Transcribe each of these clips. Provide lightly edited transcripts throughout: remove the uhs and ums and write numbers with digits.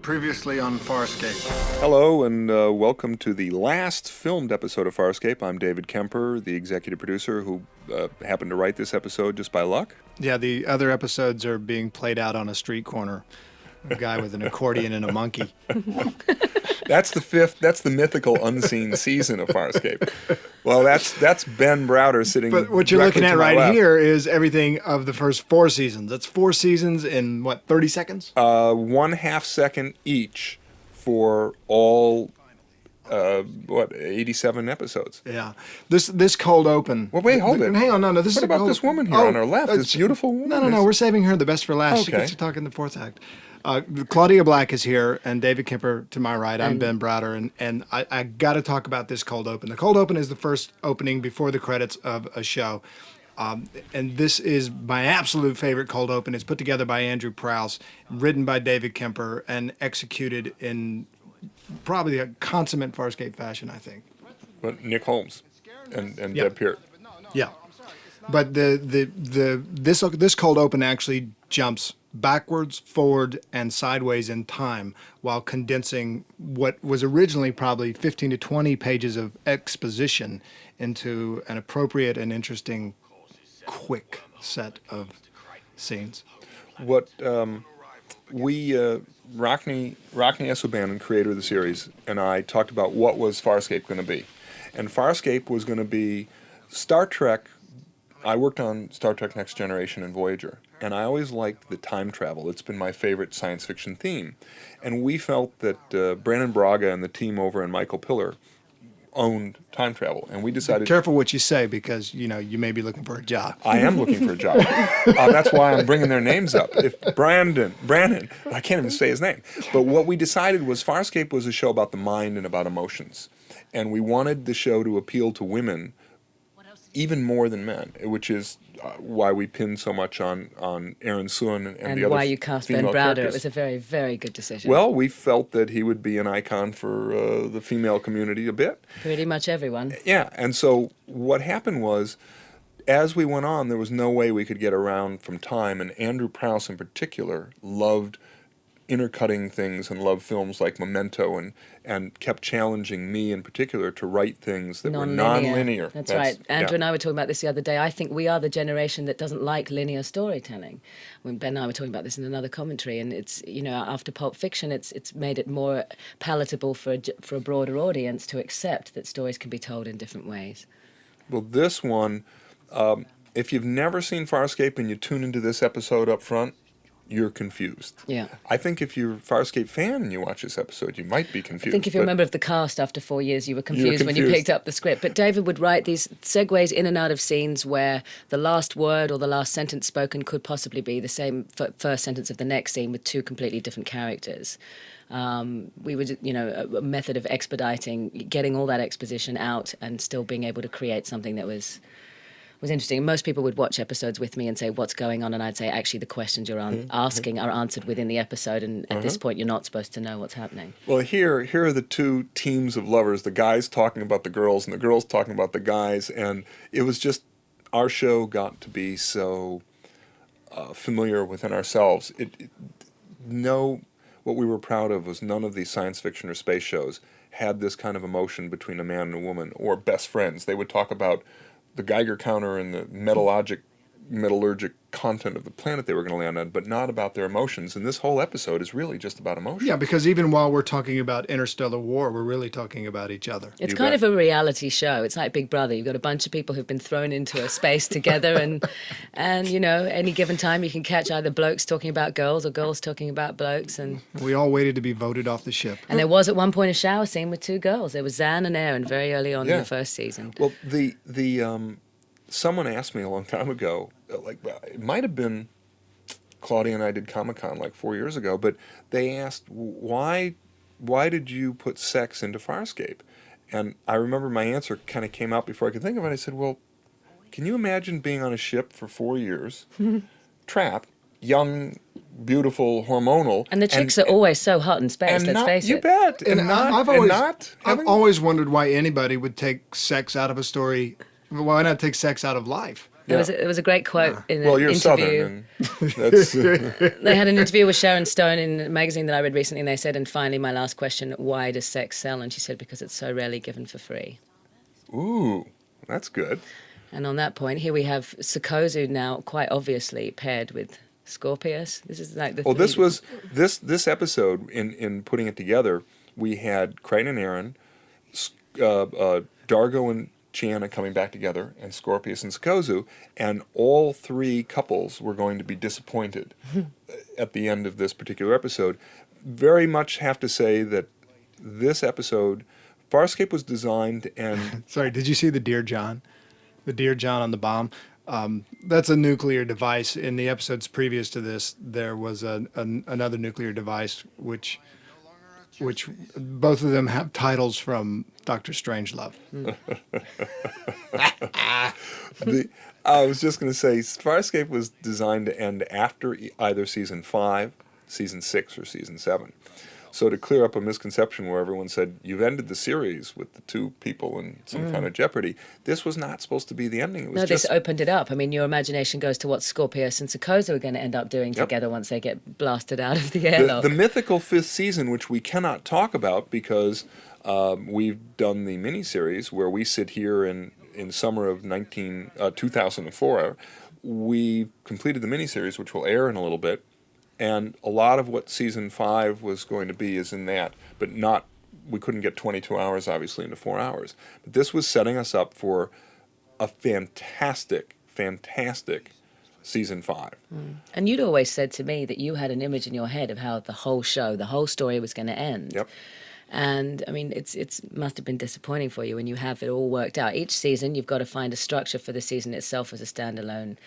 Previously on Fasrcape. Hello, and welcome to the last filmed episode of Fasrcape. I'm David Kemper, the executive producer who happened to write this episode just by luck. Yeah, the other episodes are being played out on a street corner. A guy with an accordion and a monkey. That's the mythical unseen season of Fasrcape. Well, that's Ben Browder sitting. But what you're looking directly at to my right left. here is everything of the first 4 seasons. That's 4 seasons in, what, 30 seconds? 1/2 second each for all, 87 episodes. Yeah. This cold open. Well, wait, hold it. Hang on, no. This What is about cold, this woman here on our left? This beautiful woman. No. We're saving her the best for last. She Okay. gets to talk in the fourth act. Claudia Black is here, and David Kemper to my right. I'm Ben Browder, and I got to talk about this cold open. The cold open is the first opening before the credits of a show. And this is my absolute favorite cold open. It's put together by Andrew Prowse, written by David Kemper, and executed in probably a consummate Farscape fashion, I think. But Nick Holmes and Yep. Deb Peart. Yeah. But this cold open actually jumps backwards, forward, and sideways in time while condensing what was originally probably 15 to 20 pages of exposition into an appropriate and interesting, quick set of scenes. What Rockney S. O'Bannon, creator of the series, and I talked about what was Farscape going to be. And Farscape was going to be Star Trek. I worked on Star Trek Next Generation and Voyager, and I always liked the time travel. It's been my favorite science fiction theme. And we felt that Brandon Braga and the team over in Michael Piller owned time travel, and we decided... Careful what you say, because, you may be looking for a job. I am looking for a job. That's why I'm bringing their names up. If Brandon, I can't even say his name. But what we decided was Farscape was a show about the mind and about emotions. And we wanted the show to appeal to women even more than men, which is why we pinned so much on Aaron Soon and the other why you cast Ben female Browder. characters. It was a very, very good decision. Well, we felt that he would be an icon for the female community a bit. Pretty much everyone. Yeah, and so what happened was, as we went on, there was no way we could get around from time, and Andrew Prowse in particular loved intercutting things and loved films like Memento and kept challenging me in particular to write things that were non-linear. That's right. Andrew and I were talking about this the other day. I think we are the generation that doesn't like linear storytelling. When Ben and I were talking about this in another commentary, and it's, after Pulp Fiction, it's made it more palatable for a broader audience to accept that stories can be told in different ways. Well, this one, if you've never seen Farscape and you tune into this episode up front, you're confused. Yeah. I think if you're a Farscape fan and you watch this episode, you might be confused. I think if you're a member of the cast after 4 years, you were confused when you picked up the script. But David would write these segues in and out of scenes where the last word or the last sentence spoken could possibly be the same first sentence of the next scene with 2 completely different characters. We would, a method of expediting, getting all that exposition out and still being able to create something that was interesting. Most people would watch episodes with me and say, what's going on? And I'd say, actually, the questions you're asking are answered within the episode, and at this point, you're not supposed to know what's happening. Well, here are the 2 teams of lovers, the guys talking about the girls and the girls talking about the guys, and it was just, our show got to be so familiar within ourselves. What we were proud of was none of these science fiction or space shows had this kind of emotion between a man and a woman, or best friends. They would talk about the Geiger counter and the metallurgic content of the planet they were going to land on, but not about their emotions. And this whole episode is really just about emotion. Yeah, because even while we're talking about interstellar war, we're really talking about each other. It's kind of a reality show. It's like Big Brother. You've got a bunch of people who've been thrown into a space together, and any given time you can catch either blokes talking about girls or girls talking about blokes. And we all waited to be voted off the ship. And there was at one point a shower scene with 2 girls. There was Zan and Erin very early on in the first season. Well, someone asked me a long time ago, it might have been Claudia and I did Comic-Con like 4 years ago, but they asked, why did you put sex into Farscape? And I remember my answer kind of came out before I could think of it. I said, well, can you imagine being on a ship for 4 years, trapped, young, beautiful, hormonal. And the chicks are always so hot in space, let's face it. You bet. I've always wondered why anybody would take sex out of a story. Why not take sex out of life? There was a great quote in an you're interview. Southern, and that's They had an interview with Sharon Stone in a magazine that I read recently, and they said, and finally my last question, why does sex sell? And she said, because it's so rarely given for free. ooh, that's good. And on that point, here we have Sokozu now quite obviously paired with Scorpius. This is like the Well, this was this episode in putting it together. We had Crichton and Aaron, Dargo and Chiana coming back together, and Scorpius and Sokozu, and all three couples were going to be disappointed at the end of this particular episode. Very much have to say that this episode, Farscape was designed and... Sorry, did you see the Dear John? The Dear John on the bomb? That's a nuclear device. In the episodes previous to this, there was another nuclear device, which both of them have titles from Dr. Strangelove. I was just going to say, Farscape was designed to end after either season 5, season 6, or season 7. So to clear up a misconception where everyone said, you've ended the series with the two people in some kind of jeopardy, this was not supposed to be the ending. It was this opened it up. I mean, your imagination goes to what Scorpius and Sokozu are going to end up doing together once they get blasted out of the airlock. The mythical 5th season, which we cannot talk about because we've done the miniseries where we sit here in summer of 2004. We completed the miniseries, which will air in a little bit. And a lot of what season 5 was going to be is in that, but not, we couldn't get 22 hours, obviously, into 4 hours. But this was setting us up for a fantastic, fantastic season 5. And you'd always said to me that you had an image in your head of how the whole show, the whole story was going to end. Yep. And, I mean, it must have been disappointing for you when you have it all worked out. Each season, you've got to find a structure for the season itself as a standalone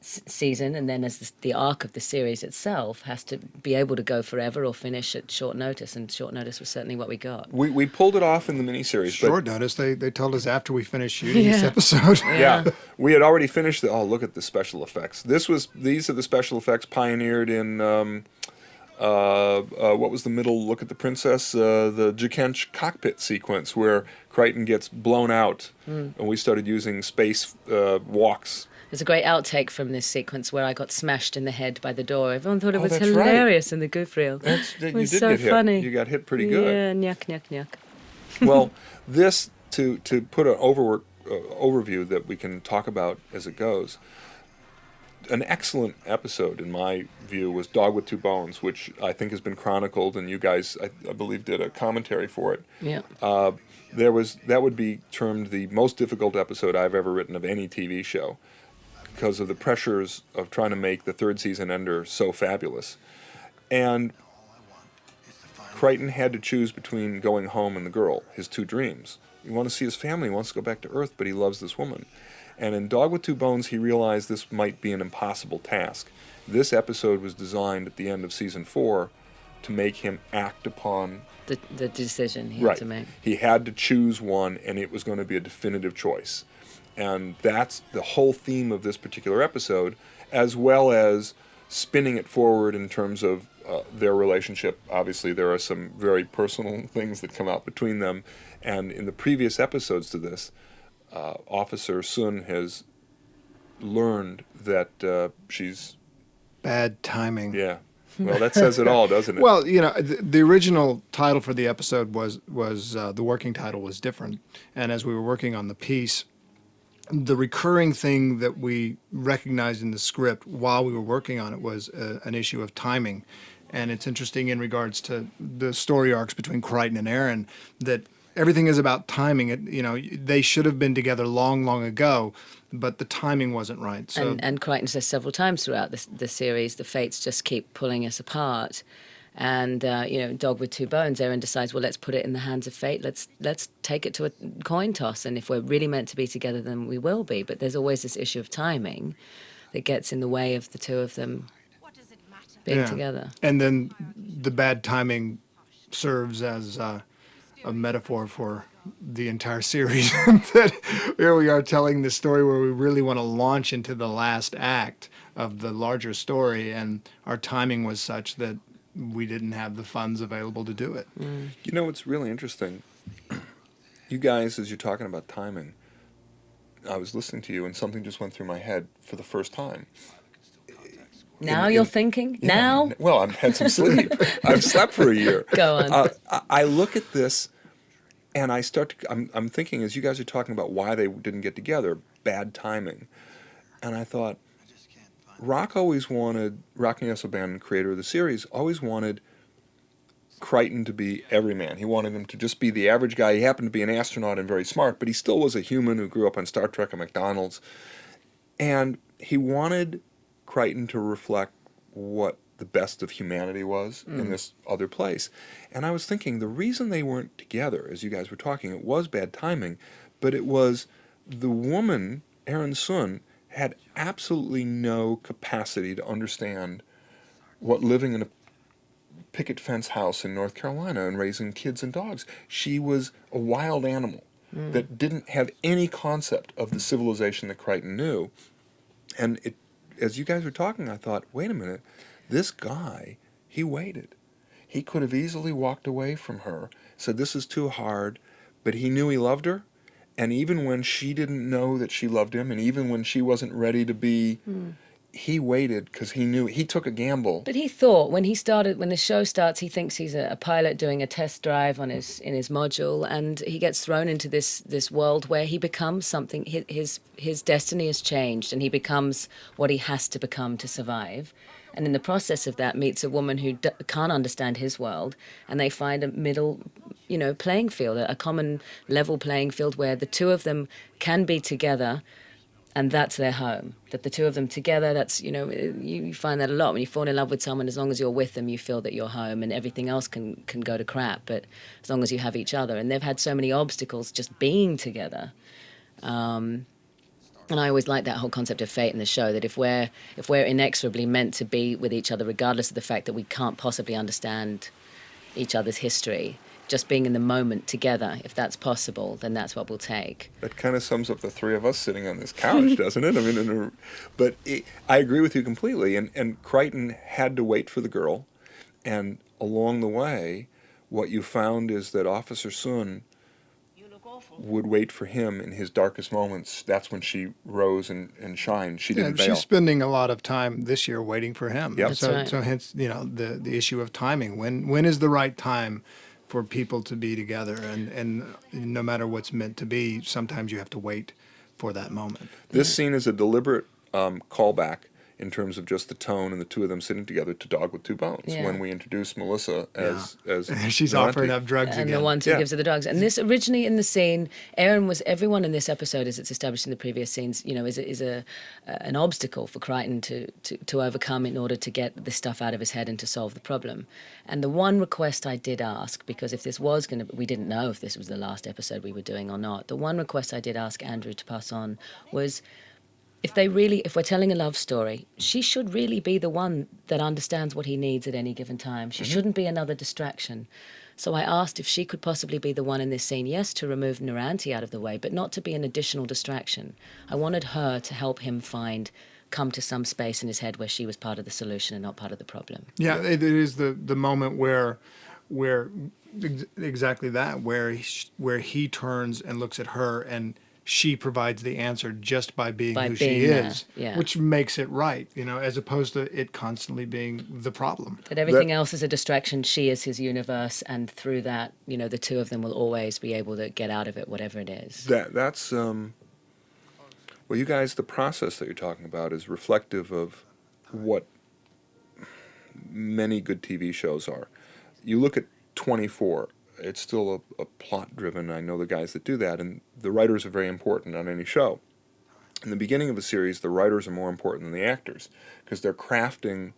season, and then as the arc of the series itself has to be able to go forever or finish at short notice, and short notice was certainly what we got. We pulled it off in the miniseries. Short notice? They told us after we finished shooting this episode. Yeah. We had already finished look at the special effects. These are the special effects pioneered in what was the middle look at the princess, the Jakench cockpit sequence where Crichton gets blown out, and we started using space walks. There's a great outtake from this sequence where I got smashed in the head by the door. Everyone thought it was that's hilarious in the goof reel. It was so funny. You got hit pretty good. Yeah, nyuk, nyuk, nyuk. Well, this, to put an overview that we can talk about as it goes, an excellent episode, in my view, was Dog with Two Bones, which I think has been chronicled, and you guys, I believe, did a commentary for it. Yeah. That would be termed the most difficult episode I've ever written of any TV show, because of the pressures of trying to make the third season ender so fabulous. And Crichton had to choose between going home and the girl, his two dreams. He wants to see his family, he wants to go back to Earth, but he loves this woman. And in Dog with Two Bones, he realized this might be an impossible task. This episode was designed at the end of season 4 to make him act upon the decision he had to make. He had to choose one, and it was going to be a definitive choice. And that's the whole theme of this particular episode, as well as spinning it forward in terms of their relationship. Obviously, there are some very personal things that come out between them. And in the previous episodes to this, Officer Sun has learned that she's... Bad timing. Yeah. Well, that says it all, doesn't it? Well, the original title for the episode was the working title was different. And as we were working on the piece, the recurring thing that we recognized in the script while we were working on it was an issue of timing. And it's interesting in regards to the story arcs between Crichton and Aaron that everything is about timing. They should have been together long, long ago, but the timing wasn't right. So and Crichton says several times throughout the series, the fates just keep pulling us apart. And Dog with Two Bones, Aaron decides, well, let's put it in the hands of fate. Let's take it to a coin toss, and if we're really meant to be together, then we will be. But there's always this issue of timing that gets in the way of the two of them being together. And then the bad timing serves as a metaphor for the entire series. That here we are telling the story where we really want to launch into the last act of the larger story, and our timing was such that we didn't have the funds available to do it. It's really interesting. You guys, as you're talking about timing, I was listening to you, and something just went through my head for the first time. Now you're thinking? Yeah, now? Well, I've had some sleep. I've slept for a year. Go on. I look at this, and I'm thinking, as you guys are talking about why they didn't get together, bad timing. And I thought, Rockney O'Bannon, creator of the series, always wanted Crichton to be everyman. He wanted him to just be the average guy. He happened to be an astronaut and very smart, but he still was a human who grew up on Star Trek and McDonald's. And he wanted Crichton to reflect what the best of humanity was in this other place. And I was thinking, the reason they weren't together, as you guys were talking, it was bad timing, but it was the woman, Erin Sun, had absolutely no capacity to understand what living in a picket fence house in North Carolina and raising kids and dogs. She was a wild animal that didn't have any concept of the civilization that Crichton knew. And as you guys were talking, I thought, wait a minute, this guy, he waited. He could have easily walked away from her, said this is too hard, but he knew he loved her. And even when she didn't know that she loved him, and even when she wasn't ready to be, he waited because he knew, he took a gamble. But he thought when the show starts, he thinks he's a pilot doing a test drive in his module, and he gets thrown into this world where he becomes something. His destiny has changed, and he becomes what he has to become to survive. And in the process of that, meets a woman who can't understand his world, and they find a middle, playing field, a common level playing field where the two of them can be together. And that's their home. That the two of them together, that's, you find that a lot. When you fall in love with someone, as long as you're with them, you feel that you're home, and everything else can go to crap. But as long as you have each other. And they've had so many obstacles just being together. And I always like that whole concept of fate in the show, that if we're inexorably meant to be with each other, regardless of the fact that we can't possibly understand each other's history, just being in the moment together, if that's possible, then that's what we'll take. That kind of sums up the three of us sitting on this couch, doesn't it? I mean, I agree with you completely. And Crichton had to wait for the girl. And along the way, what you found is that Officer Sun would wait for him in his darkest moments. That's when she rose and shined. She didn't bail. She's spending a lot of time this year waiting for him. Yep. That's right. So hence, the issue of timing. When is the right time for people to be together? And no matter what's meant to be, sometimes you have to wait for that moment. This scene is a deliberate callback in terms of just the tone and the two of them sitting together to Dog with Two Bones, when we introduce Melissa as she's Monty. offering up drugs and again. the one who gives her the drugs. And this originally in the scene, everyone in this episode, as it's established in the previous scenes, is an obstacle for Crichton to overcome in order to get this stuff out of his head and to solve the problem. And the one request I did ask, because if this was we didn't know if this was the last episode we were doing or not, the one request I did ask Andrew to pass on was, if we're telling a love story, she should really be the one that understands what he needs at any given time. She shouldn't be another distraction. So I asked if she could possibly be the one in this scene, yes, to remove Naranti out of the way, but not to be an additional distraction. I wanted her to help him come to some space in his head where she was part of the solution and not part of the problem. Yeah, it is the moment where exactly that, where he turns and looks at her, and she provides the answer just by being who she is, which makes it right, as opposed to it constantly being the problem. That everything else is a distraction, she is his universe, and through that, the two of them will always be able to get out of it, whatever it is. That's well, you guys, the process that you're talking about is reflective of what many good TV shows are. You look at 24. It's still a plot-driven. I know the guys that do that, and the writers are very important on any show. In the beginning of a series, the writers are more important than the actors because they're crafting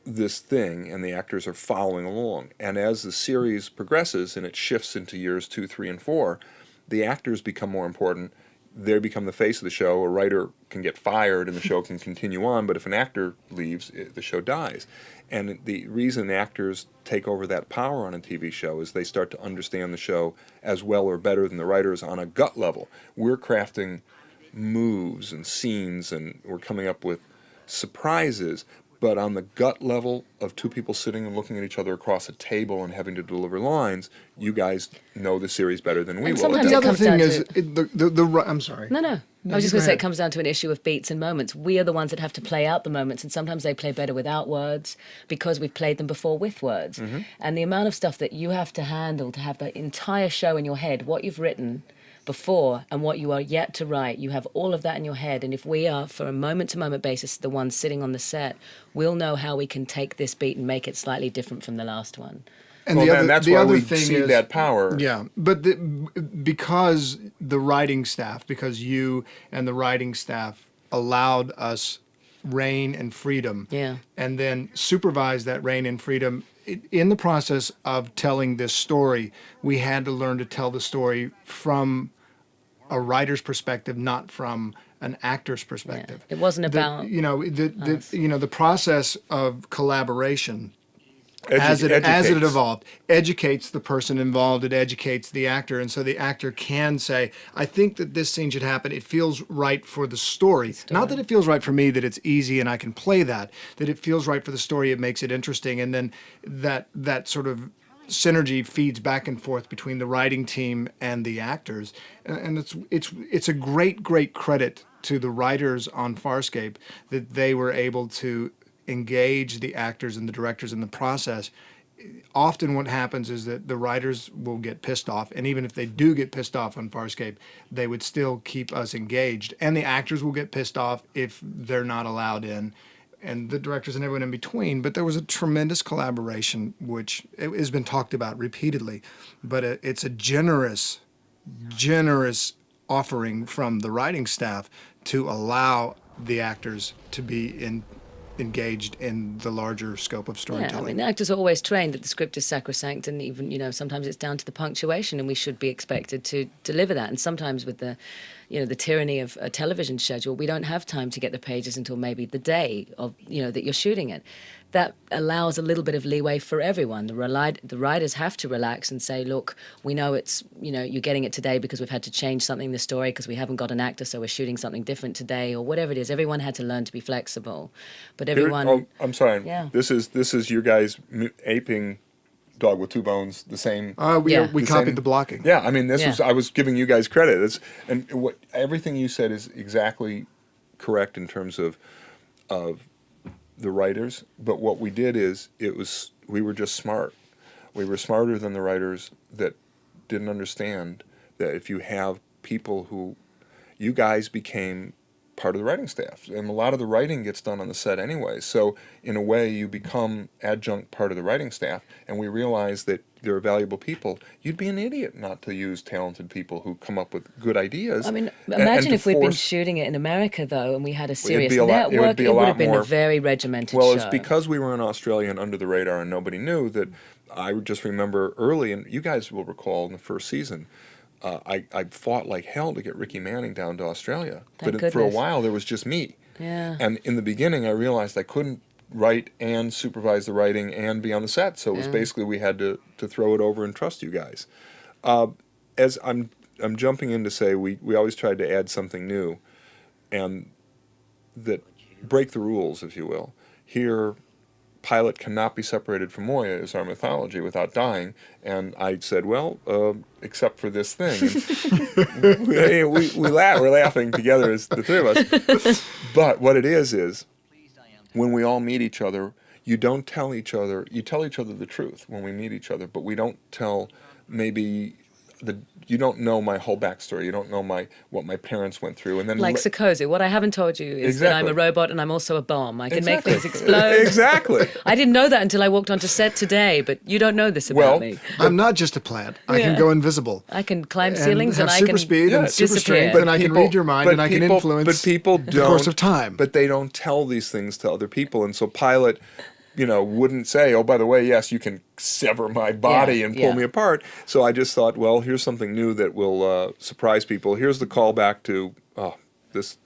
this thing, and the actors are following along. And as the series progresses and it shifts into years 2, 3, and 4, the actors become more important. They become the face of the show. A writer can get fired and the show can continue on, but if an actor leaves, the show dies. And the reason actors take over that power on a TV show is they start to understand the show as well or better than the writers on a gut level. We're crafting moves and scenes, and we're coming up with surprises, But on the gut level of two people sitting and looking at each other across a table and having to deliver lines, you guys know the series better than we And will. sometimes The it other comes thing down is, to- I'm sorry. No, no. I was you just go going to say ahead. it comes down to an issue of beats and moments. We are the ones that have to play out the moments, and sometimes they play better without words because we've played them before with words. And the amount of stuff that you have to handle to have the entire show in your head, what you've written before and what you are yet to write, you have all of that in your head. And if we are, for a moment-to-moment basis, the ones sitting on the set, we'll know how we can take this beat and make it slightly different from the last one. And Well, the man, other, that's the why other we thing see is, that power. Yeah, but because the writing staff, because you and the writing staff allowed us reign and freedom, Yeah. and then supervised that reign and freedom. In the process of telling this story, we had to learn to tell the story from a writer's perspective, not from an actor's perspective. It wasn't about The process of collaboration as it Educates. evolved, educates the person involved, it educates the actor, and so the actor can say, I think that this scene should happen. It feels right for the story. Not that it feels right for me, that it's easy and I can play that it feels right for the story, it makes it interesting, and then that sort of synergy feeds back and forth between the writing team and the actors, and it's a great credit to the writers on Farscape that they were able to engage the actors and the directors in the process. Often what happens is that the writers will get pissed off, and even if they do get pissed off on Farscape, they would still keep us engaged, and the actors will get pissed off if they're not allowed in, and the directors and everyone in between. But there was a tremendous collaboration, which it has been talked about repeatedly, but it's a generous offering from the writing staff to allow the actors to be engaged in the larger scope of Yeah, I storytelling. mean, actors are always trained that the script is sacrosanct, and even, sometimes it's down to the punctuation, and we should be expected to deliver that. And sometimes with the tyranny of a television schedule, we don't have time to get the pages until maybe the day of, that you're shooting it. That allows a little bit of leeway for everyone. The writers have to relax and say, look, we know it's, you're getting it today because we've had to change something in the story because we haven't got an actor, so we're shooting something different today, or whatever it is. Everyone had to learn to be flexible. But everyone... I'm sorry. Yeah. This is your guys aping Dog with Two Bones, the same. We Yeah. copied the blocking. Yeah, I mean, Yeah. I was giving you guys credit. Everything you said is exactly correct in terms of the writers. But what we did is we were just smart. We were smarter than the writers that didn't understand that if you have people who, you guys became part of the writing staff, and a lot of the writing gets done on the set anyway. So in a way, you become adjunct part of the writing staff, and we realize that they're valuable people. You'd be an idiot not to use talented people who come up with good ideas. I mean, and imagine to if we'd been force- shooting it in America, though, and we had a serious be a lot- it would network. be a It would lot have been more- a very regimented Well, show. it's because we were in Australia and under the radar and nobody knew that. I just remember early, and you guys will recall in the first season, I fought like hell to get Ricky Manning down to Australia. Thank For a goodness. while, there was just me. Yeah. And in the beginning, I realized I couldn't write and supervise the writing and be on the set. So it was basically we had to throw it over and trust you guys. As I'm jumping in to say, we always tried to add something new, and that break the rules, if you will. Here, Pilot cannot be separated from Moya is our mythology without dying. And I said, well, except for this thing. And we're laughing together as the three of us. But what it is when we all meet each other, you don't tell each other, you tell each other the truth when we meet each other, but we don't tell maybe you don't know my whole backstory. You don't know what my parents went through, and then Like Sikozu, what I haven't told you is that I'm a robot and I'm also a bomb. I can make things explode. Exactly. I didn't know that until I walked onto set today, but you don't know this about me. I'm not just a plant. I can go invisible. I can climb ceilings and and have I super can speed and super disappear. strength, and I can read your mind and I can influence the course of time. But they don't tell these things to other people, and so Pilot, wouldn't say, oh, by the way, yes, you can sever my body and pull me apart. So I just thought, well, here's something new that will surprise people. Here's the callback to, this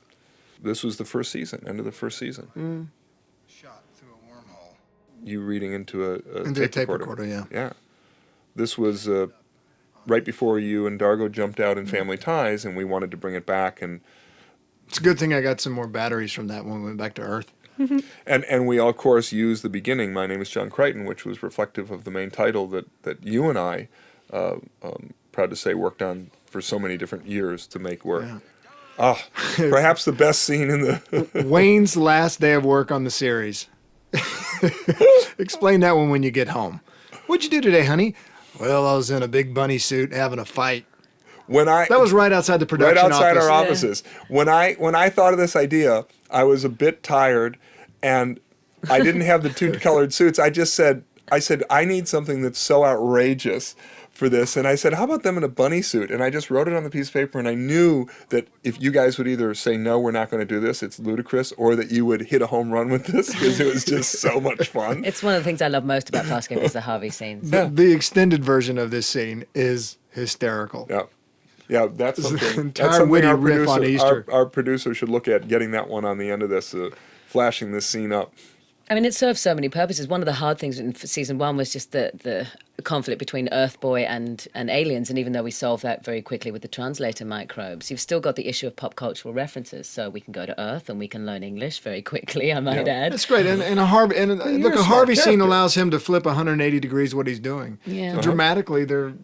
was the first season, end of the first season. Shot through a wormhole. You reading into a tape recorder, yeah. Yeah. This was right before you and Dargo jumped out in Family Ties, and we wanted to bring it back. And It's a good thing I got some more batteries from that when we went back to Earth. And we, of course, used the beginning, My Name is John Crichton, which was reflective of the main title that you and I, proud to say, worked on for so many different years to make work. Yeah. Ah, perhaps the best scene in the... Wayne's last day of work on the series. Explain that one when you get home. What'd you do today, honey? Well, I was in a big bunny suit having a fight. That was right outside the production office. Right outside our offices. When I thought of this idea, I was a bit tired, and I didn't have the two colored suits. I said, I need something that's so outrageous for this. And I said, how about them in a bunny suit? And I just wrote it on the piece of paper, and I knew that if you guys would either say, no, we're not going to do this, it's ludicrous, or that you would hit a home run with this, because it was just so much fun. It's one of the things I love most about Fasrcape is the Harvey scenes. The extended version of this scene is hysterical. Yeah. Yeah, that's It's an something. entire That's something witty our riff on Easter. Our producer should look at, getting that one on the end of this, flashing this scene up. I mean, it serves so many purposes. One of the hard things in season 1 was just the conflict between Earth Boy and aliens. And even though we solved that very quickly with the translator microbes, you've still got the issue of pop cultural references. So we can go to Earth and we can learn English very quickly, I might add. That's great. And a Harvey scene allows him to flip 180 degrees what he's doing. Yeah. So dramatically, they're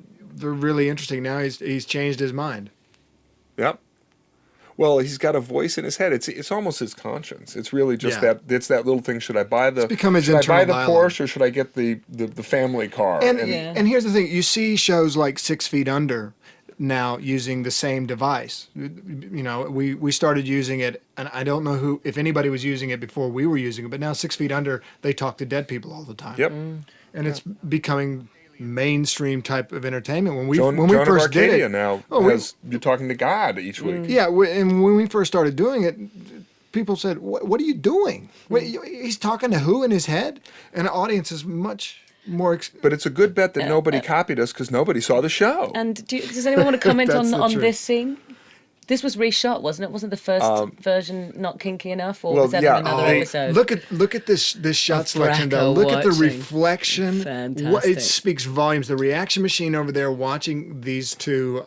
really interesting. Now he's changed his mind. Yep. Well, he's got a voice in his head. It's almost his conscience. It's really just Yeah. it's that little thing. Should I buy the become his should I buy internal the dialogue. Porsche, or should I get the family car? And here's the thing: you see shows like 6 Feet Under now using the same device. You know, we started using it, and I don't know if anybody was using it before we were using it, but now 6 Feet Under, they talk to dead people all the time. Yep. And it's becoming mainstream type of entertainment. When we Joan first of Arcadia did it, now you're talking to God each week. yeah, and when we first started doing it, people said, "What are you doing? He's talking to who in his head?" And the audience is much more. But it's a good bet that nobody copied us, because nobody saw the show. And does anyone want to comment That's on the this scene? This was reshot, wasn't it? Wasn't the first version not kinky enough, or well, was that yeah, in another episode? Look at this shot Of selection Bracco though. Look at the watching. reflection. Fantastic. It speaks volumes. The reaction machine over there watching these two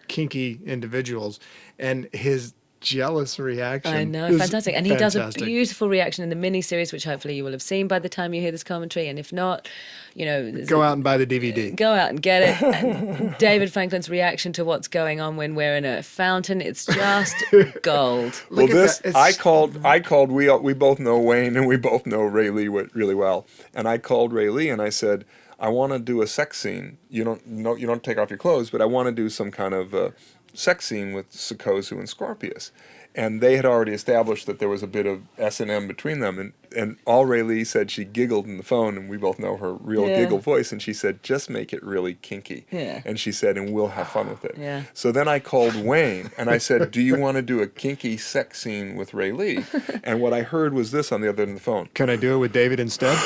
kinky individuals, and his jealous reaction. I know, is fantastic. And he does a fantastic. beautiful reaction in the mini-series, which hopefully you will have seen by the time you hear this commentary. And if not, you know... Go out and buy the DVD. Go out and get it. And David Franklin's reaction to what's going on when we're in a fountain, it's just gold. Well, Look at this that. I called. We both know Wayne, and we both know Ray Lee really well. And I called Ray Lee and I said, I want to do a sex scene. You don't take off your clothes, but I want to do some kind of sex scene with Sikozu and Scorpius. And they had already established that there was a bit of S&M between them. And all Ray Lee said, she giggled in the phone, and we both know her real giggle voice, and she said, just make it really kinky. Yeah. And she said, and we'll have fun with it. Yeah. So then I called Wayne, and I said, do you want to do a kinky sex scene with Ray Lee? And what I heard was this on the other end of the phone. Can I do it with David instead?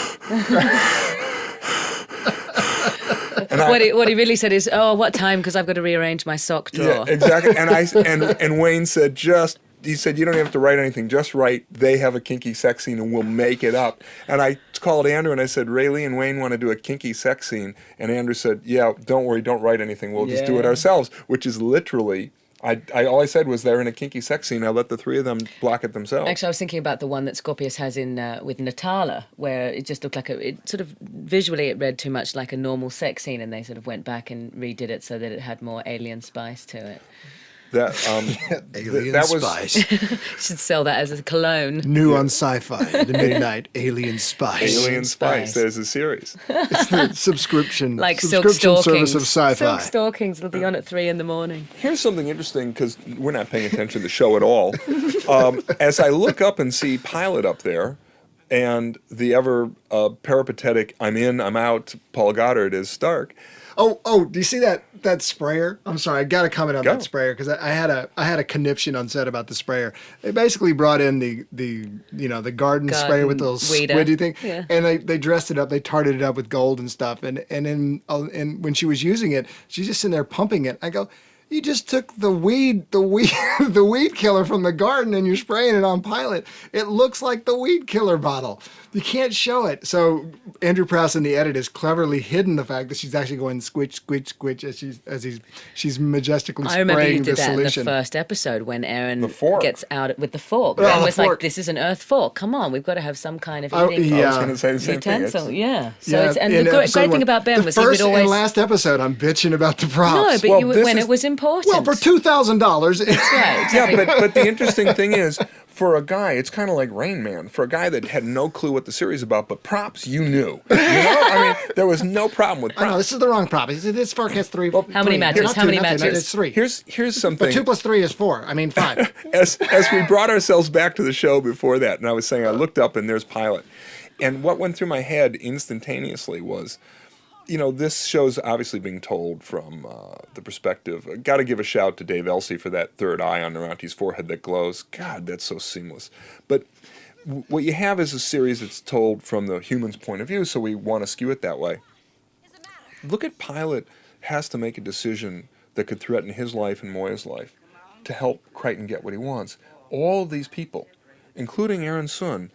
What he really said is, "Oh, what time? Because I've got to rearrange my sock drawer." Yeah, exactly. And Wayne said, he said, you don't have to write anything, just write, they have a kinky sex scene and we'll make it up. And I called Andrew and I said, Ray Lee and Wayne want to do a kinky sex scene. And Andrew said, yeah, don't worry, don't write anything, we'll just do it ourselves, which is literally... all I said was they're in a kinky sex scene. I let the three of them block it themselves. Actually, I was thinking about the one that Scorpius has in with Natala, where it just looked like it sort of visually it read too much like a normal sex scene, and they sort of went back and redid it so that it had more alien spice to it. That Alien Spice. Should sell that as a cologne. New on Sci-Fi at midnight. Alien Spice. Alien Spice. There's a series. It's the subscription Silk service stockings. of Sci-Fi. Silk stockings will be on at 3 a.m. Here's something interesting, because we're not paying attention to the show at all. As I look up and see Pilot up there, and the ever peripatetic I'm in, I'm out, Paul Goddard is Stark. Oh, do you see that sprayer? I'm sorry, I got to comment on Go. that sprayer because I had a conniption on set about the sprayer. They basically brought in the garden sprayer with the little weeder. squidgy thing, Yeah. and they dressed it up, they tarted it up with gold and stuff, and when she was using it, she's just sitting there pumping it. I go, You just took the weed the weed killer from the garden and you're spraying it on Pilot. It looks like the weed killer bottle. You can't show it. So Andrew Prowse in the edit has cleverly hidden the fact that she's actually going squitch, squitch, squitch as she's majestically I remember you spraying the did that solution. in the first episode when Aaron The fork. gets out with the fork. Oh, And the was like, fork. "This is an earth fork. Come on, we've got to have some kind of Oh, eating yeah. I was going to say the same utensil." thing. Yeah. So Yeah, it's, and in the great episode thing one. about Ben the was he first would always and last episode, I'm bitching about the props. no, but Well, this when is- it was important. Well, for $2,000, right. Exactly. Yeah, but the interesting thing is, for a guy, it's kind of like Rain Man. For a guy that had no clue what the series is about, but props, you knew. I mean, there was no problem with I know props. this is the wrong prop. This fork has three. How many matches? Not How two, many not two, matches? It's three. Here's something. But 2 + 3 is 4. I mean 5. As we brought ourselves back to the show before that, and I was saying I looked up and there's Pilot, and what went through my head instantaneously was, this show's obviously being told from the perspective. Got to give a shout to Dave Elsey for that third eye on Naranti's forehead that glows. God, that's so seamless. But what you have is a series that's told from the human's point of view, so we want to skew it that way. Look at Pilot has to make a decision that could threaten his life and Moya's life to help Crichton get what he wants. All of these people, including Aaron Sun,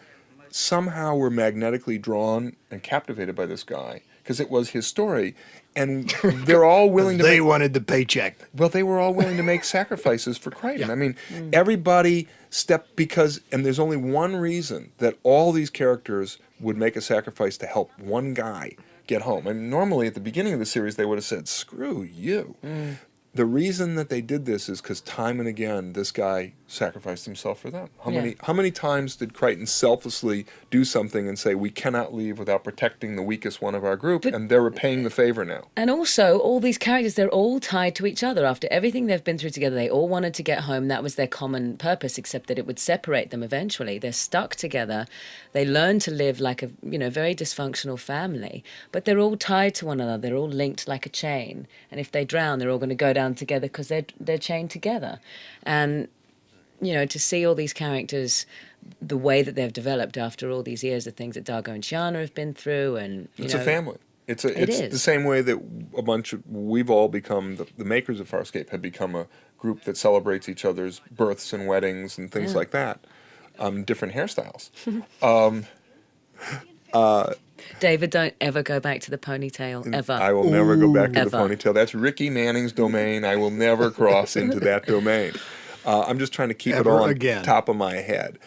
somehow were magnetically drawn and captivated by this guy because it was his story, and they're all willing to They make, wanted the paycheck. well, they were all willing to make sacrifices for Crichton. I mean, everybody stepped and there's only one reason that all these characters would make a sacrifice to help one guy get home. I mean, normally at the beginning of the series they would have said, "Screw you." The reason that they did this is because time and again this guy sacrificed himself for them. How many times did Crichton selflessly do something and say, "We cannot leave without protecting the weakest one of our group," and they're repaying the favor now. And also, all these characters, they're all tied to each other. After everything they've been through together, they all wanted to get home. That was their common purpose, except that it would separate them eventually. They're stuck together. They learn to live like a very dysfunctional family. But they're all tied to one another. They're all linked like a chain. And if they drown, they're all going to go down together because they're chained together. And, to see all these characters, the way that they've developed after all these years, the things that Dargo and Chiana have been through, and It's a family. It's is. the same way that we've all become, the makers of Farscape have become a group that celebrates each other's births and weddings and things like that. Different hairstyles. David, don't ever go back to the ponytail, ever. I will never go back to Ever. the ponytail. That's Ricky Manning's domain. I will never cross into that domain. I'm just trying to keep it Ever all on again. top of my head.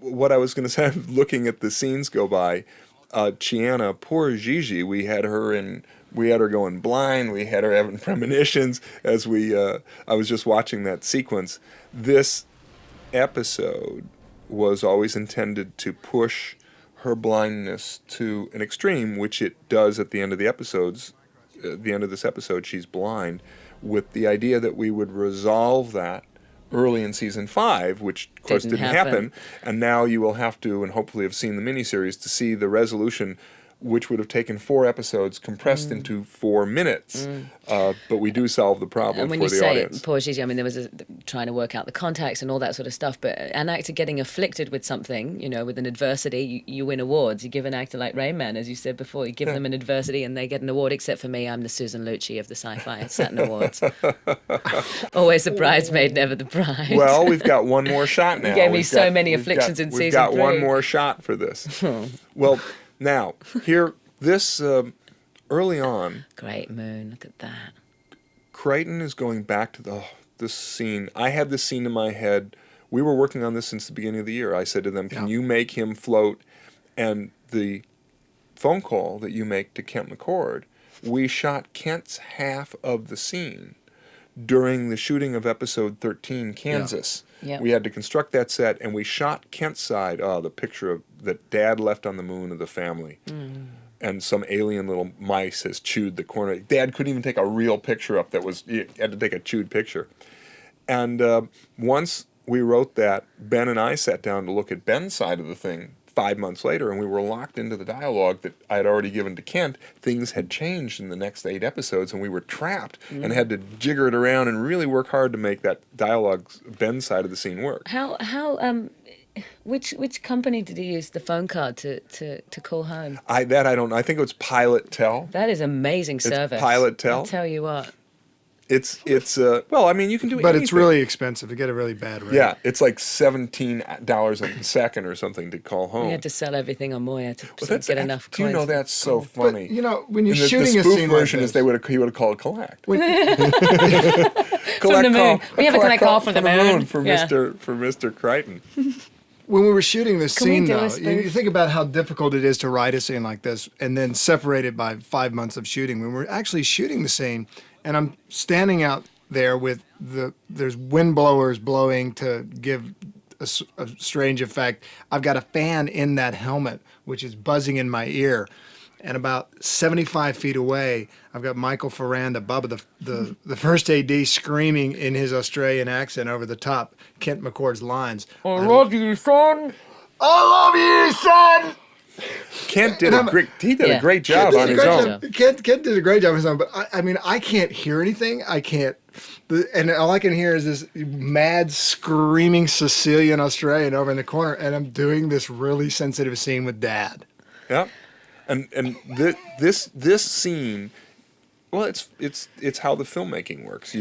What I was going to say, looking at the scenes go by, Chiana, poor Gigi, we had her going blind. We had her having premonitions as I was just watching that sequence. This episode was always intended to push her blindness to an extreme, which it does at the end of the episodes. At the end of this episode, she's blind, with the idea that we would resolve that early in season 5, which of course didn't happen. And now you will have to, and hopefully have seen the miniseries, to see the resolution, which would have taken 4 episodes compressed into 4 minutes. But we do solve the problem And when for you the say audience. poor Gigi, I mean, there was trying to work out the context and all that sort of stuff. But an actor getting afflicted with something, with an adversity, you win awards. You give an actor like Rain Man, as you said before, you give them an adversity and they get an award. Except for me, I'm the Susan Lucci of the Sci-Fi Saturn Awards. Always the bridesmaid, never the bride. Well, we've got one more shot now. You gave me so many afflictions in season 3. We've got one more shot for this. Well, now, here, this early on, Great moon, look at that. Crichton is going back to this scene. I had this scene in my head. We were working on this since the beginning of the year. I said to them, can you make him float? And the phone call that you make to Kent McCord, we shot Kent's half of the scene during the shooting of episode 13, Kansas. Yeah. We had to construct that set, and we shot Kent's side, the picture that Dad left on the moon of the family. And some alien little mice has chewed the corner. Dad couldn't even take a real picture up he had to take a chewed picture. And once we wrote that, Ben and I sat down to look at Ben's side of the thing 5 months later, and we were locked into the dialogue that I had already given to Kent. Things had changed in the next 8 episodes, and we were trapped and had to jigger it around and really work hard to make that dialogue, Ben's side of the scene, work. Which company did you use the phone card to call home? I don't know. I think it was Pilot Tel. That is amazing service. Pilot Tel? I'll tell you what. It's well, I mean, you can do But anything. it's really expensive to get a really bad rate. Yeah, it's like $17 a second or something to call home. We had to sell everything on Moya to But sort of get enough do you coins. know for that's so gold. funny? But, when you're And the shooting a spoof scene version like is this, he would have called collect. From the moon. We have a collect call from the moon. for Yeah. Mr. Crichton. when we were shooting this Can we scene, do a though, spoof? you think about how difficult it is to write a scene like this and then separate it by 5 months of shooting. When we're actually shooting the scene, and I'm standing out there with there's wind blowers blowing to give a strange effect. I've got a fan in that helmet, which is buzzing in my ear. And about 75 feet away, I've got Michael Ferranda, Bubba, the first AD, screaming in his Australian accent over the top Kent McCord's lines. I love you, son. I love you, son! Kent did a great job Kent on did his a great own. job. Kent did a great job on his own, but I mean, I can't hear anything. I can't. And all I can hear is this mad screaming Sicilian Australian over in the corner, and I'm doing this really sensitive scene with Dad. Yeah, and this scene, well, it's how the filmmaking works.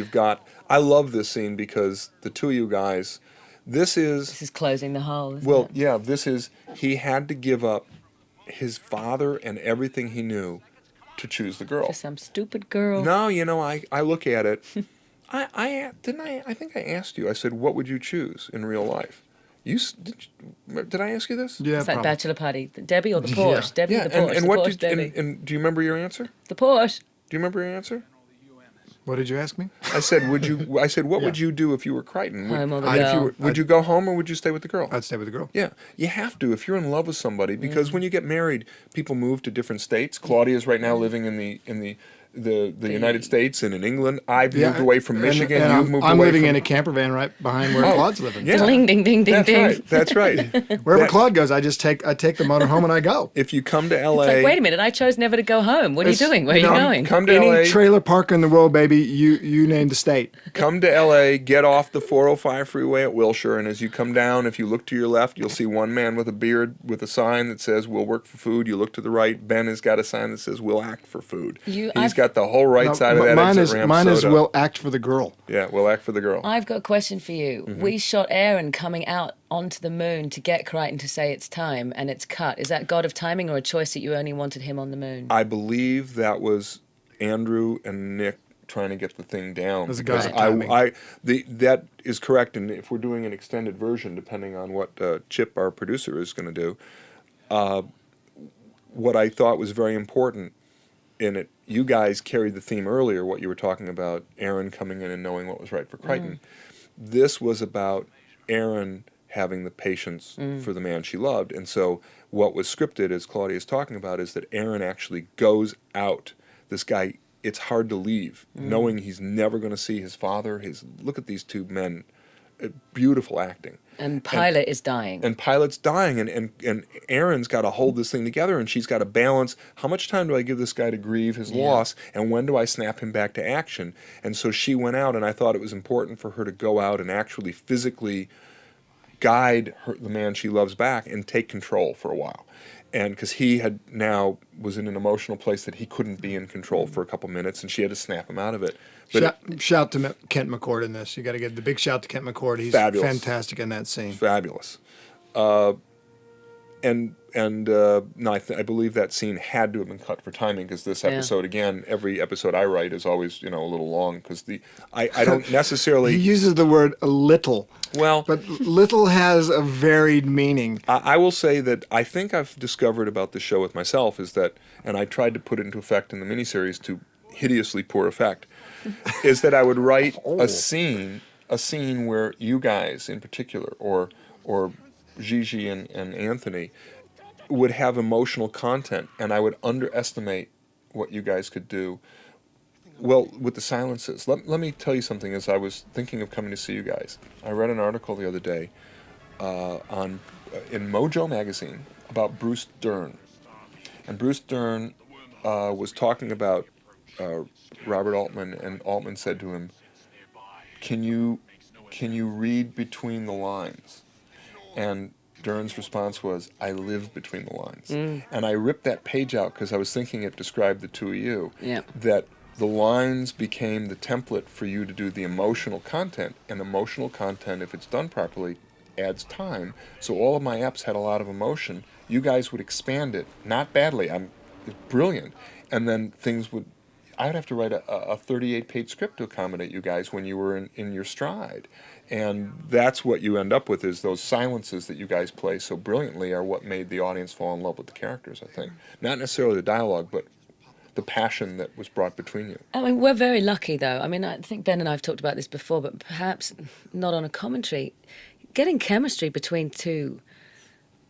I love this scene because the two of you guys, this is closing the hole. Isn't it? He had to give up his father and everything he knew to choose the girl. For some stupid girl. No, I look at it. I think I asked you. I said, what would you choose in real life? Did I ask you this? Yeah, It's that probably. bachelor party. The Debbie or the Porsche? Yeah. Debbie Yeah, the Porsche. and the what Porsche did Debbie. and do you remember your answer? The Porsche. Do you remember your answer? What did you ask me? I said, what would you do if you were Crichton? Home or the if you girl. were- Would you go home or would you stay with the girl? I'd stay with the girl. Yeah, you have to if you're in love with somebody because when you get married, people move to different states. Claudia's right now living in the United States and in England. I've moved away from Michigan. And You've moved I'm away living from in a camper van right behind where Claude's living. Yeah. Ding, ding, ding, ding, That's ding. right. That's right. Wherever That- Claude goes, I take the motor home and I go. If you come to LA, It's like, wait a minute, I chose never to go home. What are you It's- doing? Where are you no, going? come to Any LA. trailer park in the world, baby, you name the state. Come to LA, get off the 405 freeway at Wilshire, and as you come down, if you look to your left, you'll see one man with a beard with a sign that says, "We'll work for food." You look to the right, Ben has got a sign that says, "We'll act for food." He's got the whole right side of that exit ramp Mine is sewed up. will act for the girl. Yeah, we'll act for the girl. I've got a question for you. Mm-hmm. We shot Aaron coming out onto the moon to get Crichton to say it's time, and it's cut. Is that God of timing or a choice that you only wanted him on the moon? I believe that was Andrew and Nick trying to get the thing down. That's because God timing. that is correct, and if we're doing an extended version, depending on what Chip, our producer, is going to do, what I thought was very important in it, you guys carried the theme earlier, what you were talking about, Aaron coming in and knowing what was right for Crichton. This was about Aaron having the patience for the man she loved, and so what was scripted, as Claudia is talking about, is that Aaron actually goes out. This guy, it's hard to leave, knowing he's never going to see his father. Look at these two men, beautiful acting. And Pilot is dying. And Pilot's dying, and Aaron's got to hold this thing together, and she's got to balance, how much time do I give this guy to grieve his loss, and when do I snap him back to action? And so she went out, and I thought it was important for her to go out and actually physically guide the man she loves back and take control for a while. And because he was in an emotional place that he couldn't be in control for a couple minutes, and she had to snap him out of it. But Shout to Kent McCord in this. You got to give the big shout to Kent McCord. He's Fabulous. fantastic in that scene. Fabulous. No, I believe that scene had to have been cut for timing because this episode, again, every episode I write is always a little long because I don't necessarily. He uses the word little. Well, But little has a varied meaning. I will say that I think I've discovered about the show with myself is that, and I tried to put it into effect in the miniseries to hideously poor effect, is that I would write a scene where you guys in particular, or Gigi and Anthony, would have emotional content, and I would underestimate what you guys could do. Well, with the silences, let me tell you something. As I was thinking of coming to see you guys, I read an article the other day in Mojo magazine about Bruce Dern, and Bruce Dern was talking about Robert Altman, and Altman said to him, "Can you read between the lines?" And Dern's response was, "I live between the lines." And I ripped that page out because I was thinking it described the two of you. Yeah. That the lines became the template for you to do the emotional content, and emotional content, if it's done properly, adds time. So all of my eps had a lot of emotion. You guys would expand it, not badly. It's brilliant, and then things would. I would have to write a 38-page script to accommodate you guys when you were in your stride. And that's what you end up with, is those silences that you guys play so brilliantly are what made the audience fall in love with the characters, I think. Not necessarily the dialogue, but the passion that was brought between you. I mean, we're very lucky, though. I mean, I think Ben and I have talked about this before, but perhaps not on a commentary. Getting chemistry between two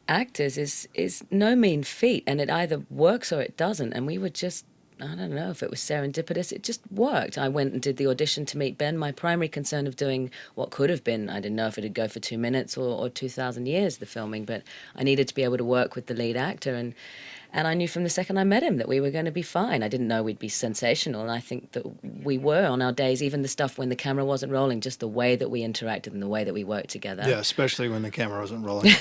actors is no mean feat, and it either works or it doesn't. And we were just, I don't know if it was serendipitous, it just worked. I went and did the audition to meet Ben. My primary concern of doing what could have been, I didn't know if it'd go for 2 minutes or 2,000 years, the filming, but I needed to be able to work with the lead actor. And I knew from the second I met him that we were going to be fine. I didn't know we'd be sensational, and I think that we were on our days, even the stuff when the camera wasn't rolling, just the way that we interacted and the way that we worked together. Yeah, especially when the camera wasn't rolling.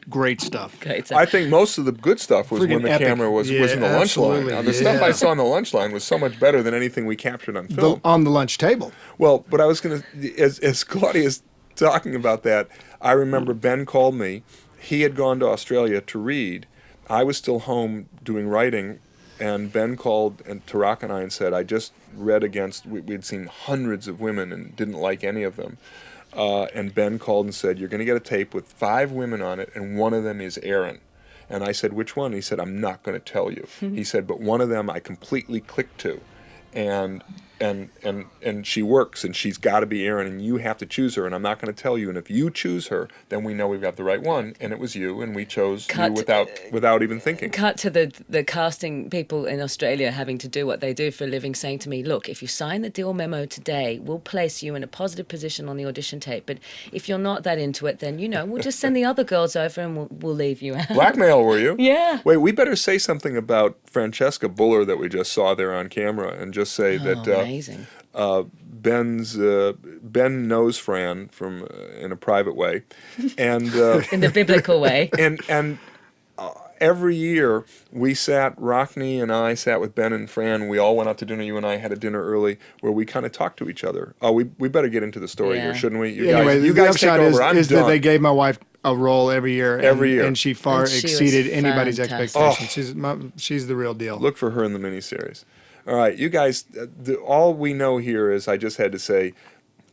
Great stuff. Great stuff. I think most of the good stuff was when the epic. camera was in the lunch line. Now, the stuff I saw on the lunch line was so much better than anything we captured on film. On the lunch table. Well, but I was going to, as Claudia's talking about that, I remember Ben called me. He had gone to Australia to read. I was still home doing writing, and Ben called and Tarak and I and said, I just read against, we'd seen hundreds of women and didn't like any of them. And Ben called and said, you're going to get a tape with 5 women on it, and one of them is Erin. And I said, which one? He said, I'm not going to tell you. He said, but one of them I completely clicked to. And she works, and she's got to be Erin, and you have to choose her, and I'm not going to tell you. And if you choose her, then we know we've got the right one, and it was you, and we chose you without even thinking. Cut to the casting people in Australia having to do what they do for a living, saying to me, look, if you sign the deal memo today, we'll place you in a positive position on the audition tape, but if you're not that into it, then, we'll just send the other girls over and we'll leave you out. Blackmail, were you? Yeah. Wait, we better say something about Francesca Buller that we just saw there on camera, and just say that amazing. Ben knows Fran from in a private way, and in the biblical way. And every year Rockney and I sat with Ben and Fran. We all went out to dinner. You and I had a dinner early where we kind of talked to each other. Oh, we better get into the story here, shouldn't we? You guys take over. I'm is done. that they gave my wife a role every year. And she far exceeded anybody's expectations. She's the real deal. Look for her in the miniseries. All right, you guys, all we know here is I just had to say,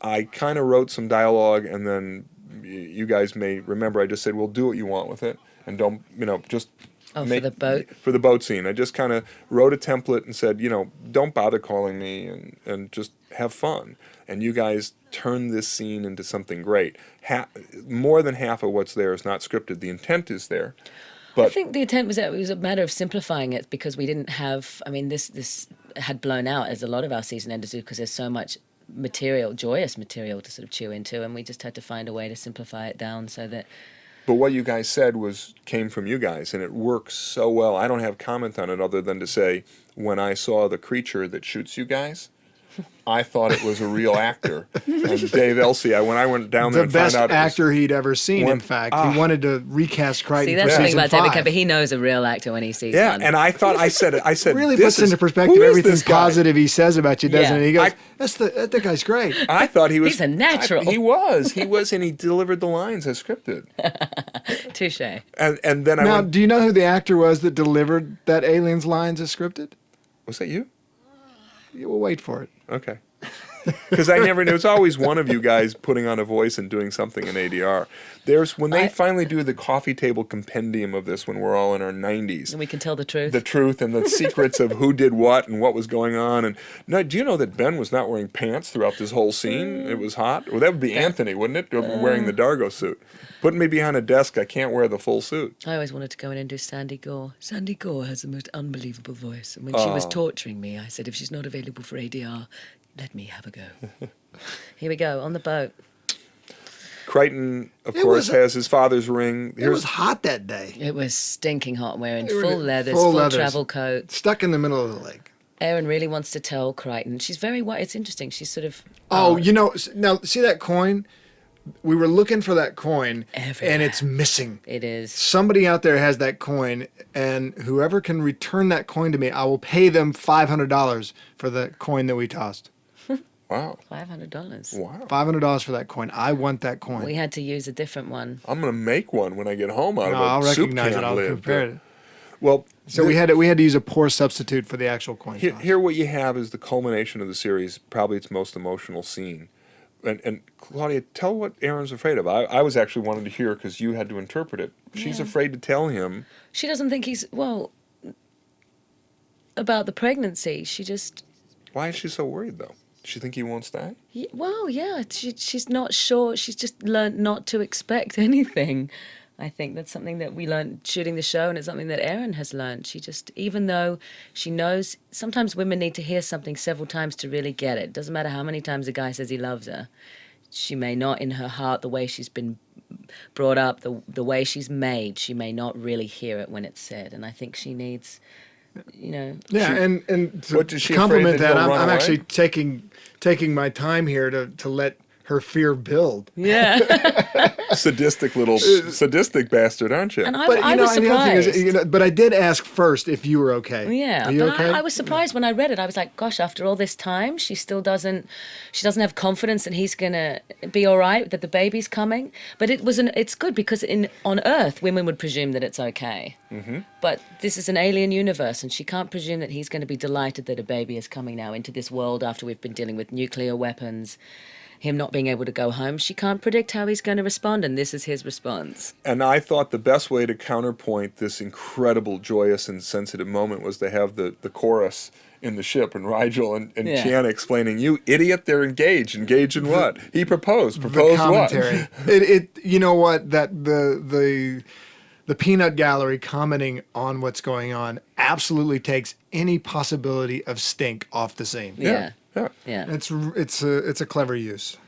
I kind of wrote some dialogue, and then you guys may remember I just said, well, do what you want with it, and don't, just for the boat? For the boat scene. I just kind of wrote a template and said, don't bother calling me, and just have fun. And you guys turned this scene into something great. More than half of what's there is not scripted. The intent is there. But I think the intent was that it was a matter of simplifying it, because we didn't have, this had blown out, as a lot of our season enders do, because there's so much material, joyous material to sort of chew into, and we just had to find a way to simplify it down so that... But what you guys said came from you guys, and it works so well. I don't have comment on it other than to say, when I saw the creature that shoots you guys, I thought it was a real actor. And Dave Elsey, when I went down there and found out... The best actor he'd ever seen, in fact. He wanted to recast Crichton. See, that's the thing about David Kemper. He knows a real actor when he sees one. Yeah, and I said, really puts into perspective everything positive he says about you, doesn't it? He goes, that guy's great. I thought he was... He's a natural. He was, and he delivered the lines as scripted. Touche. And then do you know who the actor was that delivered that alien's lines as scripted? Was that you? Yeah, we'll wait for it. Okay. Because I never knew. It's always one of you guys putting on a voice and doing something in ADR. When they finally do the coffee table compendium of this when we're all in our 90s. And we can tell the truth. The truth and the secrets of who did what and what was going on. And now, do you know that Ben was not wearing pants throughout this whole scene? It was hot. Well, that would be Anthony, wouldn't it? Wearing the Dargo suit. Putting me behind a desk, I can't wear the full suit. I always wanted to go in and do Sandy Gore. Sandy Gore has the most unbelievable voice. And when she was torturing me, I said, if she's not available for ADR, let me have a go. Here we go, on the boat. Crichton, of course, has his father's ring. It was hot that day. It was stinking hot, wearing full leathers, full travel coat. Stuck in the middle of the lake. Erin really wants to tell Crichton. She's very white. It's interesting. She's sort of... now, see that coin? we were looking for that coin, Everywhere. and it's missing. It is. Somebody out there has that coin, and whoever can return that coin to me, I will pay them $500 for the coin that we tossed. Wow. $500. Wow. $500 for that coin. I want that coin. We had to use a different one. I'm going to make one when I get home out No, of a I'll soup recognize can it. I'll lid. compare it. Well, So we had to use a poor substitute for the actual coin toss. here what you have is the culmination of the series, probably its most emotional scene. And Claudia, tell what Erin's afraid of. I was actually wanting to hear because you had to interpret it. She's afraid to tell him. She doesn't think he's, well, about the pregnancy. She just... Why is she so worried, though? Does she think he won't stay? Well, yeah, she's not sure. She's just learned not to expect anything. I think that's something that we learned shooting the show, and it's something that Erin has learned. She just, even though she knows, sometimes women need to hear something several times to really get it. Doesn't matter how many times a guy says he loves her. She may not, in her heart, the way she's been brought up, the way she's made, she may not really hear it when it's said. And I think she needs... Yeah, She- and to What, is she compliment afraid that that, he'll I'm run away? actually taking my time here to let her fear build. Yeah. Sadistic bastard, aren't you? And I But was and the other surprised. thing is, but I did ask first if you were okay. Yeah, Are you but okay? I was surprised when I read it. I was like, gosh, after all this time, she doesn't have confidence that he's gonna be all right, that the baby's coming. But it's good because on Earth, women would presume that it's okay. Mm-hmm. But this is an alien universe, and she can't presume that he's going to be delighted that a baby is coming now into this world after we've been dealing with nuclear weapons. Him not being able to go home, she can't predict how he's going to respond, and this is his response. And I thought the best way to counterpoint this incredible, joyous, and sensitive moment was to have the chorus in the ship, and Rigel and Yeah. Tiana explaining, "You idiot, they're engaged. Engaged in what? He proposed. the Proposed commentary. what?" it you know what, that the peanut gallery commenting on what's going on absolutely takes any possibility of stink off the scene. Yeah. Yeah. It's a clever use.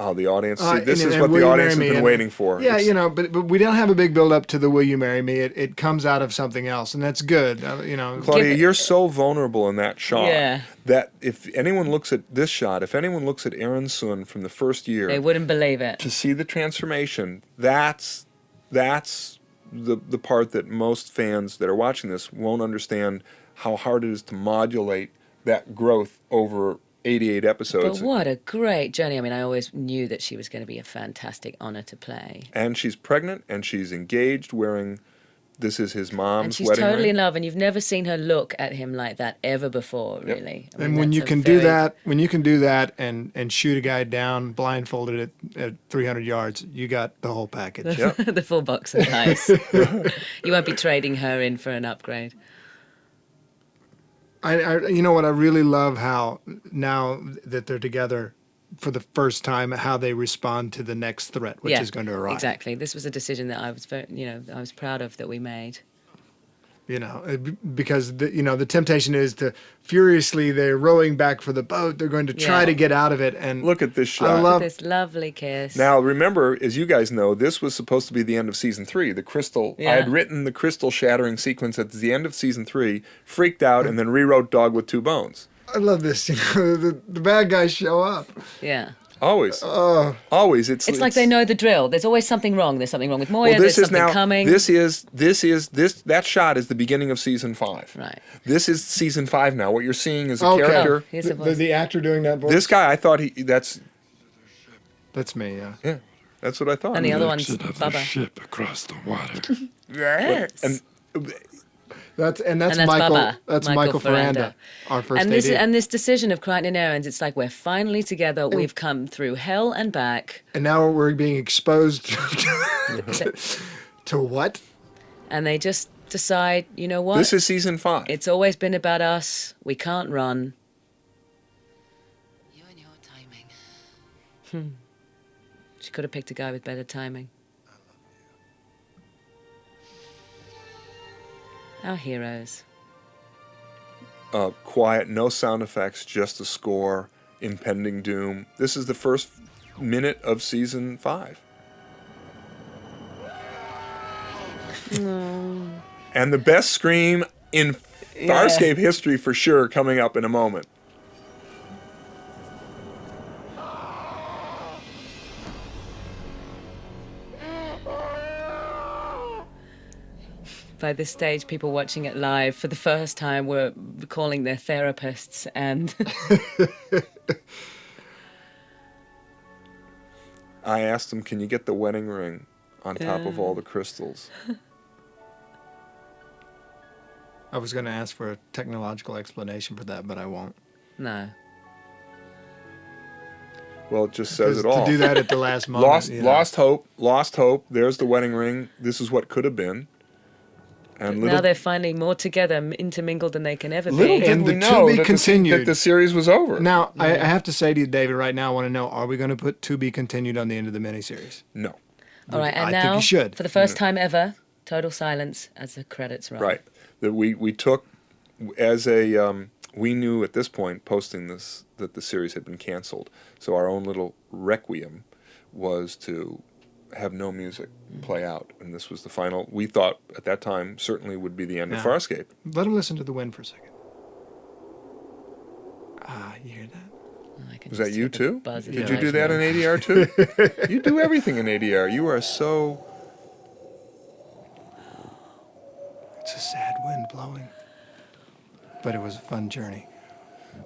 Oh, the audience. See, And- this is and what Will the You audience has Marry Me? been And- waiting for. Yeah, It's- but we don't have a big build up to the Will You Marry Me. It comes out of something else, and that's good. Claudia, Give it- you're so vulnerable in that shot Yeah. that if anyone looks at this shot, if anyone looks at Aaron Sun from the first year, They wouldn't believe it. to see the transformation, that's the part that most fans that are watching this won't understand how hard it is to modulate that growth over 88 episodes. But what a great journey. I mean, I always knew that she was going to be a fantastic honor to play. And she's pregnant and she's engaged, wearing, this is his mom's And she's wedding totally ring. in love, and you've never seen her look at him like that ever before, really. I mean, And when that's you a can very- do that, and shoot a guy down blindfolded at 300 yards, you got the whole package. Yep. the full box of dice. You won't be trading her in for an upgrade. You know what? I really love how now that they're together for the first time, how they respond to the next threat, which is going to arrive. Exactly. This was a decision that I was I was proud of that we made. Because the temptation is to furiously, they're rowing back for the boat. They're going to try Yeah. to get out of it. And Look at this shot. I love This lovely kiss. Now, remember, as you guys know, this was supposed to be the end of season 3. The crystal. I had Yeah. written the crystal shattering sequence at the end of season 3, freaked out, and then rewrote Dog with Two Bones. I love this. The bad guys show up. Yeah. Always. Always. It's It's like they know the drill. There's always something wrong. There's something wrong with Moya. Well, There's this is something now. coming. That shot is the beginning of season 5. Right. This is season 5 now. What you're seeing is a Okay. character. Here's the voice. The actor doing that voice. This guy, I thought that's That's me. Yeah. that's what I thought. And the other one's Direction of the Bubba. ship across the water. Yes. And That's And that's Michael. Bubba, That's Michael Michael Ferranda, our first and AD. this decision of Crichton and Aarons, it's like we're finally together. We've come through hell and back, And now we're being exposed to what? and they just decide, you know what? this is season 5. It's always been about us. We can't run. You and your timing. She could have picked a guy with better timing. Our heroes. Quiet, no sound effects, just a score, impending doom. This is the first minute of season 5. And the best scream in Farscape history for sure coming up in a moment. by this stage, people watching it live for the first time were calling their therapists and I asked them, can you get the wedding ring on top of all the crystals? I was going to ask for a technological explanation for that, but I won't. no. Well, it just says it 'Cause all. to do that at the last moment. Lost hope. There's the wedding ring. This is what could have been. And Now they're finding more together, intermingled than they can ever little be. did And we the know to be that continued. that the series was over. Now, I have to say to you, David, right now, I want to know, are we going to put to be continued on the end of the miniseries? No. All right, and I now, think you should. for the first time ever, total silence as the credits roll. Right. That we took as a we knew at this point posting this that the series had been canceled. So our own little requiem was to have no music play out, and this was the final. We thought at that time certainly would be the end of Yeah. Farscape. Let him listen to the wind for a second. Ah, you hear that? Oh, I can Was just that hear you the too? buzz in Did your you do eyes, that man. in ADR too? You do everything in ADR. You are so. It's a sad wind blowing. But it was a fun journey.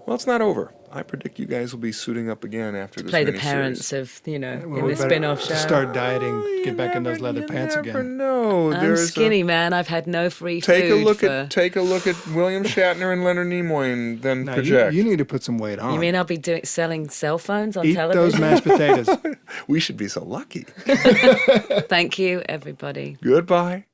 Well, it's not over. I predict you guys will be suiting up again after this Play the miniseries. parents of, Well, in we the better spin-off show. start dieting, get back in those leather pants You again. never know. I'm There's skinny, man. I've had no free Take food a look for... at William Shatner and Leonard Nimoy, and then Now, project. you need to put some weight on. You mean I'll be selling cell phones on Eat television? those mashed potatoes. We should be so lucky. Thank you, everybody. Goodbye.